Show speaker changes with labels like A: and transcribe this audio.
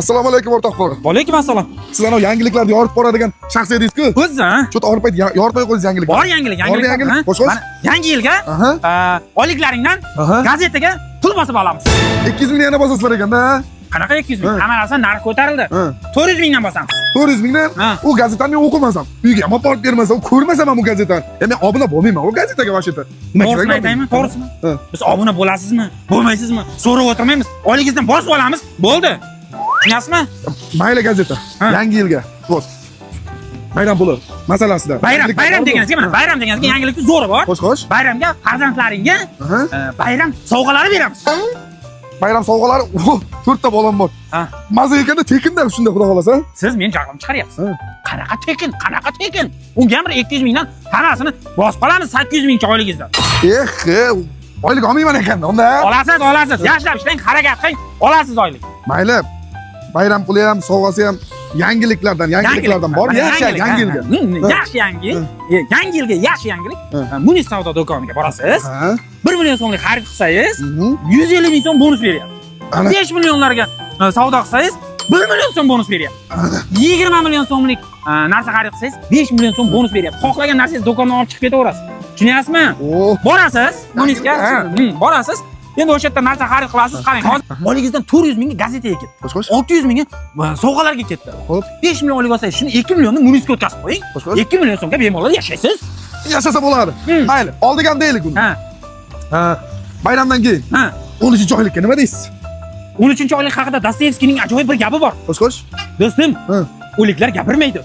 A: Assalomu alaykum o'rtoqlar.
B: Va alaykum assalom.
A: Sizlarning yangiliklarni yorib boradigan shaxs edingiz-ku?
B: O'zi, ha?
A: Shu orqa payt yorib qo'ygansiz yangilik.
B: Bor yangilik.
A: Xo'sh.
B: Mana yangi yilga oyliklaringdan gazetaga pul bosib olamiz.
A: 200 ming yana bosasizlar ekanda.
B: Qanaqa 200 ming? Hamma narsa narx ko'tarildi. 400 mingdan bosamiz.
A: 400 mingdan u gazetani men o'qimasam, uyga ham olib bermasam, ko'rmasam ham u gazetani. Men obuna bo'lmayman u gazetaga vashita.
B: To'g'risini aytaymi? To'g'risimi? Biz obuna bo'lasizmi, bo'lmaysizmi? So'rab o'tirmaymiz. Oyligingizdan bosib olamiz. Bo'ldi. Tushunyapsizmi?
A: Mayli gazeta. Yangi yilga. Xo'sh. Bayram puli masalasida.
B: Bayram deganingizga mana bayram deganingizga yangilikni zo'ri bor.
A: Xo'sh.
B: Bayramga farzandlaringga bayram sovg'alari beramiz.
A: Bayram sovg'alari 4 ta bolam bor. Maza ekanda tekinda shunda xudo xolasa.
B: Siz men jag'im chiqaryapsiz. Qanaqa tekin? Unga ham 200 mingdan hammasini bosib qolamiz 800 ming oyligingizdan.
A: Oylik olmayman ekan unda.
B: Olasiz. Yashlab ishlang, harakat qiling, olasiz oylik.
A: Mayli. Bayram puli ham, sovg'asi ham yangiliklardan bor. Yaxshi yangi yilga.
B: Yaxshi yangi. Yangi yilga yaxshi yangilik. Munis savdo do'koniga borasiz. 1 million so'mlik xarid qilsangiz, 150 ming so'm bonus beryapti. 5 millionlarga savdo qilsangiz, 1 million so'm bonus beryapti. 20 million so'mlik narsa xarid qilsangiz, 5 million so'm bonus beryapti. Xohlagan narsangizni do'kondan olib chiqib ketaverasiz. Tushunyapsizmi? Borasiz, Munisga, borasiz. Endi o'sha yerda narsa xarid qilasiz, qarang. Hozir oyligingizdan 400 mingga gazetaga ketdi. 600 mingga sovg'alarga ketdi. 5 million oylik olsangiz, shuni 2 millionni Munisga o'tkazib qo'ying. 2 million so'mga bemalol yashaysiz.
A: Yashasa bo'ladi. Mayli, oldigan deylik uni. Bayramdan keyin 13-oylikka nima deysiz?
B: 13-oylik haqida Dostoyevskiyning ajoyib bir gapi bor.
A: Xo'sh.
B: Do'stim, o'liklar gapirmaydi.